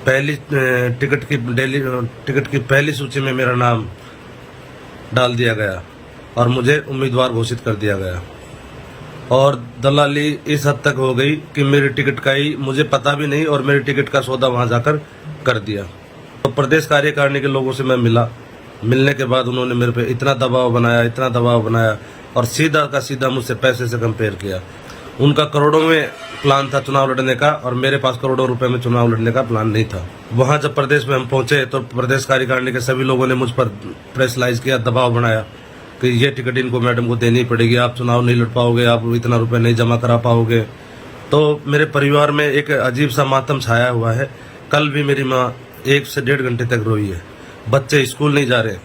पहली टिकट की पहली सूची में मेरा नाम डाल दिया गया और मुझे उम्मीदवार घोषित कर दिया गया। और दलाली इस हद तक हो गई कि मेरी टिकट का ही मुझे पता भी नहीं और मेरी टिकट का सौदा वहां जाकर कर दिया। तो प्रदेश कार्यकारिणी के लोगों से मैं मिलने के बाद उन्होंने मेरे पे इतना दबाव बनाया और सीधा का सीधा मुझसे पैसे से कंपेयर किया। उनका करोड़ों में प्लान था चुनाव लड़ने का और मेरे पास करोड़ों रुपए में चुनाव लड़ने का प्लान नहीं था। वहां जब प्रदेश में हम पहुंचे तो प्रदेश कार्यकारिणी के सभी लोगों ने मुझ पर प्रेशराइज किया, दबाव बनाया कि ये टिकट इनको मैडम को देनी पड़ेगी, आप चुनाव नहीं लड़ पाओगे, आप इतना रुपए नहीं जमा करा पाओगे। तो मेरे परिवार में एक अजीब सा मातम छाया हुआ है। कल भी मेरी माँ 1 से 1.5 घंटे तक रोई है। बच्चे स्कूल नहीं जा रहे।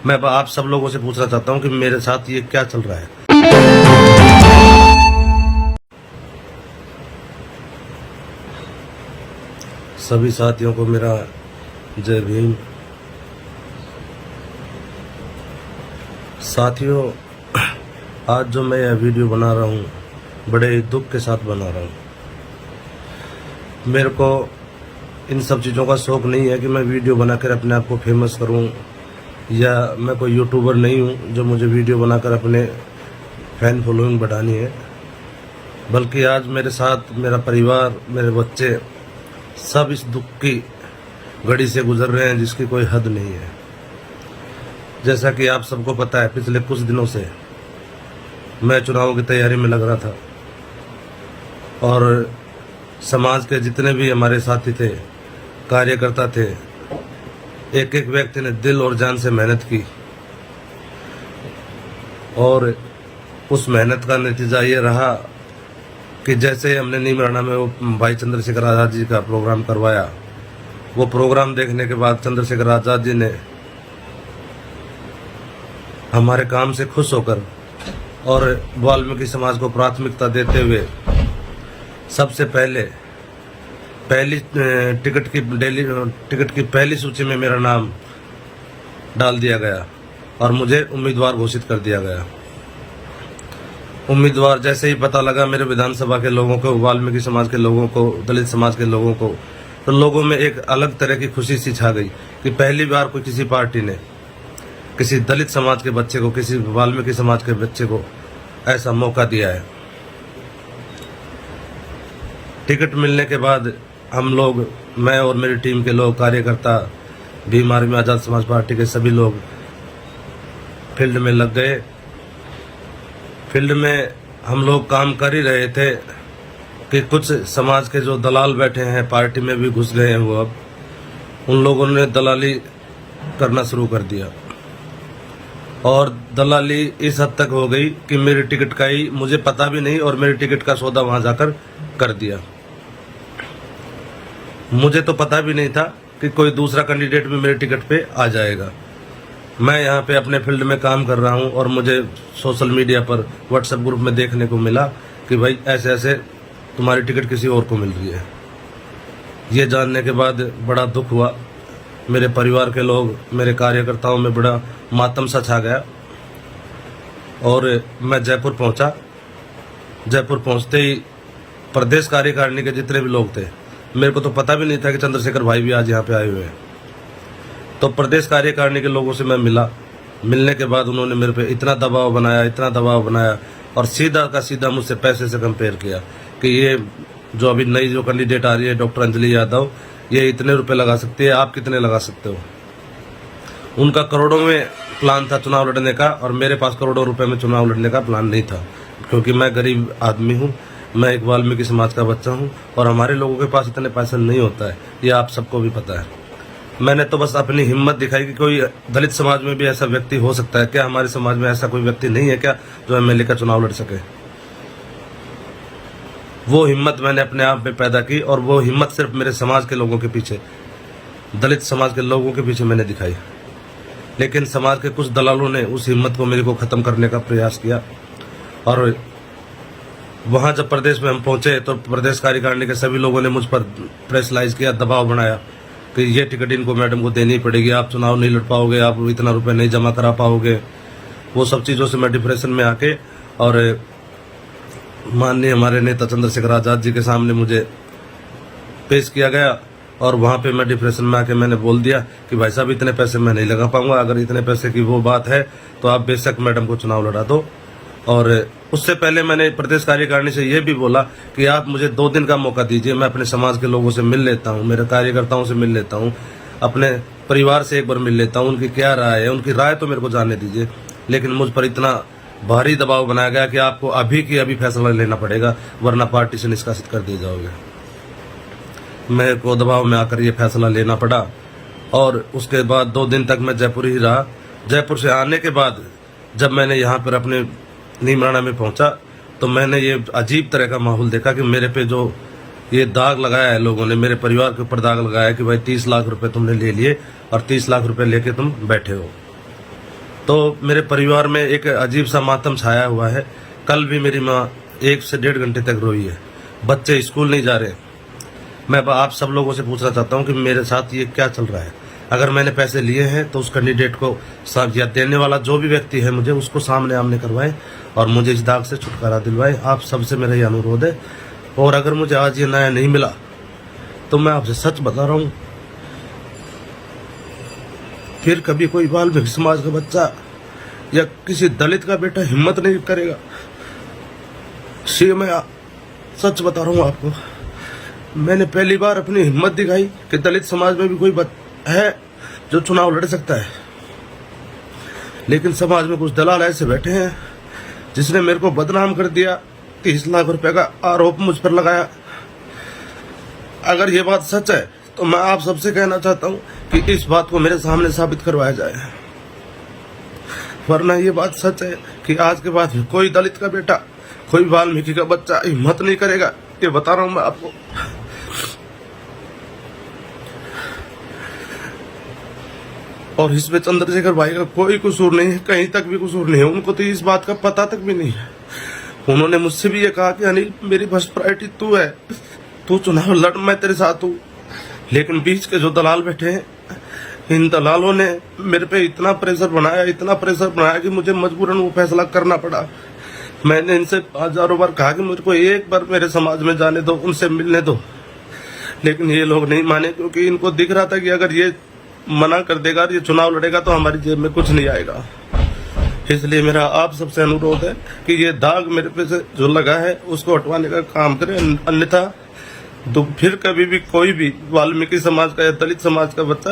मैं आप सब लोगों से पूछना चाहता हूँ कि मेरे साथ ये क्या चल रहा है। सभी साथियों को मेरा जय भीम। साथियों, आज जो मैं यह वीडियो बना रहा हूँ बड़े दुख के साथ बना रहा हूँ। मेरे को इन सब चीज़ों का शौक नहीं है कि मैं वीडियो बनाकर अपने आप को फेमस करूँ, या मैं कोई यूट्यूबर नहीं हूँ जो मुझे वीडियो बनाकर अपने फैन फॉलोइंग बढ़ानी है। बल्कि आज मेरे साथ मेरा परिवार, मेरे बच्चे सब इस दुख की घड़ी से गुजर रहे हैं जिसकी कोई हद नहीं है। जैसा कि आप सबको पता है, पिछले कुछ दिनों से मैं चुनावों की तैयारी में लग रहा था और समाज के जितने भी हमारे साथी थे, कार्यकर्ता थे, एक एक व्यक्ति ने दिल और जान से मेहनत की और उस मेहनत का नतीजा ये रहा कि जैसे हमने नीमराना में वो भाई चंद्रशेखर आज़ाद जी का प्रोग्राम करवाया, वो प्रोग्राम देखने के बाद चंद्रशेखर आज़ाद जी ने हमारे काम से खुश होकर और वाल्मीकि समाज को प्राथमिकता देते हुए सबसे पहले टिकट की पहली सूची में मेरा नाम डाल दिया गया और मुझे उम्मीदवार घोषित कर दिया गया। उम्मीदवार जैसे ही पता लगा मेरे विधानसभा के लोगों को, वाल्मीकि समाज के लोगों को, दलित समाज के लोगों को, तो लोगों में एक अलग तरह की खुशी सी छा गई कि पहली बार कोई किसी पार्टी ने किसी दलित समाज के बच्चे को, किसी वाल्मीकि समाज के बच्चे को ऐसा मौका दिया है। टिकट मिलने के बाद हम लोग, मैं और मेरी टीम के लोग, कार्यकर्ता, भीम आर्मी आज़ाद समाज पार्टी के सभी लोग फील्ड में लग गए। फील्ड में हम लोग काम कर ही रहे थे कि कुछ समाज के जो दलाल बैठे हैं, पार्टी में भी घुस गए हैं, वो अब उन लोगों ने दलाली करना शुरू कर दिया और दलाली इस हद तक हो गई कि मेरी टिकट का ही मुझे पता भी नहीं और मेरी टिकट का सौदा वहां जाकर कर दिया। मुझे तो पता भी नहीं था कि कोई दूसरा कैंडिडेट भी मेरे टिकट पे आ जाएगा। मैं यहाँ पे अपने फील्ड में काम कर रहा हूँ और मुझे सोशल मीडिया पर, व्हाट्सएप ग्रुप में देखने को मिला कि भाई ऐसे ऐसे तुम्हारी टिकट किसी और को मिल रही है। ये जानने के बाद बड़ा दुख हुआ। मेरे परिवार के लोग, मेरे कार्यकर्ताओं में बड़ा मातम सा छा गया और मैं जयपुर पहुंचा। जयपुर पहुंचते ही प्रदेश कार्यकारिणी के जितने भी लोग थे, मेरे को तो पता भी नहीं था कि चंद्रशेखर भाई भी आज यहाँ पे आए हुए हैं। तो प्रदेश कार्यकारिणी के लोगों से मैं मिलने के बाद उन्होंने मेरे पे इतना दबाव बनाया और सीधा का सीधा मुझसे पैसे से कंपेयर किया कि ये जो अभी नई जो कैंडिडेट आ रही है, डॉक्टर अंजलि यादव, ये इतने रुपए लगा सकती है, आप कितने लगा सकते हो। उनका करोड़ों में प्लान था चुनाव लड़ने का और मेरे पास करोड़ों रुपए में चुनाव लड़ने का प्लान नहीं था, क्योंकि मैं गरीब आदमी हूँ, मैं एक वाल्मीकि समाज का बच्चा हूँ और हमारे लोगों के पास इतने पैसा नहीं होता है, ये आप सबको भी पता है। मैंने तो बस अपनी हिम्मत दिखाई कि कोई दलित समाज में भी ऐसा व्यक्ति हो सकता है क्या, हमारे समाज में ऐसा कोई व्यक्ति नहीं है क्या जो एमएलए का चुनाव लड़ सके। वो हिम्मत मैंने अपने आप में पैदा की और वो हिम्मत सिर्फ मेरे समाज के लोगों के पीछे, दलित समाज के लोगों के पीछे मैंने दिखाई। लेकिन समाज के कुछ दलालों ने उस हिम्मत को मेरे को ख़त्म करने का प्रयास किया और वहाँ जब प्रदेश में हम पहुँचे तो प्रदेश कार्यकारिणी के सभी लोगों ने मुझ पर प्रेशराइज किया, दबाव बनाया कि ये टिकट इनको मैडम को देनी पड़ेगी, आप चुनाव नहीं लड़ पाओगे, आप इतना रुपए नहीं जमा करा पाओगे। वो सब चीज़ों से मैं डिप्रेशन में आके और माननीय हमारे नेता चंद्रशेखर आज़ाद जी के सामने मुझे पेश किया गया और वहाँ पे मैं डिप्रेशन में आके मैंने बोल दिया कि भाई साहब इतने पैसे मैं नहीं लगा पाऊंगा, अगर इतने पैसे की वो बात है तो आप बेशक मैडम को चुनाव लड़ा दो। और उससे पहले मैंने प्रदेश कार्यकारिणी से ये भी बोला कि आप मुझे 2 दिन का मौका दीजिए, मैं अपने समाज के लोगों से मिल लेता हूँ, मेरे कार्यकर्ताओं से मिल लेता हूँ, अपने परिवार से एक बार मिल लेता हूँ, उनकी क्या राय है, उनकी राय तो मेरे को जानने दीजिए। लेकिन मुझ पर इतना भारी दबाव बनाया गया कि आपको अभी की अभी फैसला लेना पड़ेगा, वरना पार्टी से निष्कासित कर दिए जाओगे। मेरे को दबाव में आकर ये फैसला लेना पड़ा और उसके बाद 2 दिन तक मैं जयपुर ही रहा। जयपुर से आने के बाद जब मैंने यहाँ पर अपने नीमराना में पहुंचा तो मैंने ये अजीब तरह का माहौल देखा कि मेरे पे जो ये दाग लगाया है लोगों ने, मेरे परिवार के ऊपर दाग लगाया कि भाई 30 लाख रुपए तुमने ले लिए और 30 लाख रुपए लेके तुम बैठे हो। तो मेरे परिवार में एक अजीब सा मातम छाया हुआ है। कल भी मेरी माँ 1 से 1.5 घंटे तक रोई है। बच्चे स्कूल नहीं जा रहे। मैं आप सब लोगों से पूछना चाहता हूँ कि मेरे साथ ये क्या चल रहा है। अगर मैंने पैसे लिए हैं तो उस कैंडिडेट को या देने वाला जो भी व्यक्ति है मुझे उसको सामने आमने करवाएं और मुझे इस दाग से छुटकारा दिलवाएं। आप सबसे मेरा ये अनुरोध है। और अगर मुझे आज ये न्याय नहीं मिला तो मैं आपसे सच बता रहा हूँ, फिर कभी कोई वाल्मीकि समाज का बच्चा या किसी दलित का बेटा हिम्मत नहीं करेगा। मैं सच बता रहा हूँ आपको, मैंने पहली बार अपनी हिम्मत दिखाई कि दलित समाज में भी कोई है जो चुनाव लड़ सकता है। लेकिन समाज में कुछ दलाल ऐसे बैठे हैं जिसने मेरे को बदनाम कर दिया, 30 लाख रुपए का आरोप मुझ पर लगाया। अगर ये बात सच है तो मैं आप सबसे कहना चाहता हूँ कि इस बात को मेरे सामने साबित करवाया जाए, वरना ये बात सच है कि आज के बाद कोई दलित का बेटा, कोई वाल्मीकि का बच्चा हिम्मत नहीं करेगा। ये बता रहा हूँ मैं आपको। और इसमें चंद्रशेखर भाई का कोई कसूर नहीं है, कहीं तक भी कसूर नहीं है। उनको तो इस बात का पता तक भी नहीं है। उन्होंने मुझसे भी ये कहा कि अनिल मेरी फर्स्ट प्रायोरिटी तू है, तू चुनाव लड़, मैं तेरे साथ हूँ। लेकिन बीच के जो दलाल बैठे हैं, इन दलालों ने मेरे पे इतना प्रेशर बनाया कि मुझे मजबूरन वो फैसला करना पड़ा। मैंने इनसे 1000 बार कहा कि मुझे को एक बार मेरे समाज में जाने दो, उनसे मिलने दो, लेकिन ये लोग नहीं माने, क्योंकि इनको दिख रहा था कि अगर ये मना कर देगा, ये चुनाव लड़ेगा तो हमारी जेब में कुछ नहीं आएगा। इसलिए मेरा आप सबसे अनुरोध है कि ये दाग मेरे पे से जो लगा है उसको हटवाने का काम करें, अन्यथा तो फिर कभी भी कोई भी वाल्मीकि समाज का या दलित समाज का बच्चा